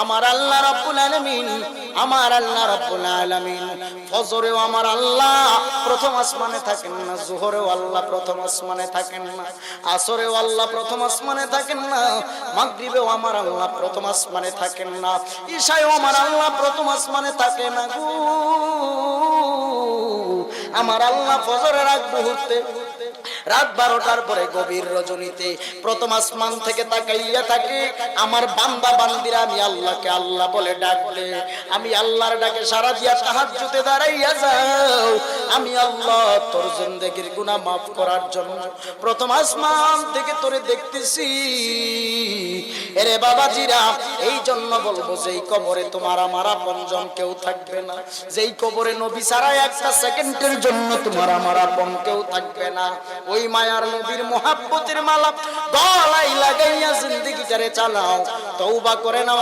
আমার আল্লাহ রাব্বুল আলামিন, আমার আল্লাহ রাব্বুল আলামিন ফজরেও আমার আল্লাহ প্রথম আসমানে থাকেন না, যোহরেও আল্লাহ প্রথম আসমানে থাকেন না, আসরেও আল্লাহ প্রথম আসমানে থাকেন না, মাগরিবেও আমার আল্লাহ প্রথম আসমানে থাকেন না, ঈশায়ও আমার আল্লাহ প্রথম আসমানে থাকে না গো। আমার আল্লাহ ফজরের আগ মুহূর্তে রাত 12টার পরে গভীর রজনীতে প্রথম আসমান থেকে তাকাইয়া থাকে। আমার বান্দা বান্দিরা আমি আল্লাহকে আল্লাহ বলে ডাকলে, আমি আল্লাহর ডাকে সাড়া দিয়া তাহাজ্জুদে দাঁড়াইয়া যাও। আমি আল্লাহ তোর জিন্দেগির গুনাহ মাফ করার জন্য প্রথম আসমান থেকে তোরে দেখতেছি। এরে বাবাজিরা, এই জন্য বলবো যেই কবরে তোমার আমার আপনজন কেউ থাকবে না, যেই কবরে নবী ছাড়া একটা সেকেন্ডের জন্য তোমার আমার আপন কেউ থাকবে না, ওই মায়ার নবীর মোহাব্বতের মালা গলায় লাগাইয়া জিন্দেগিটারে চালাও, তওবা করে নাও।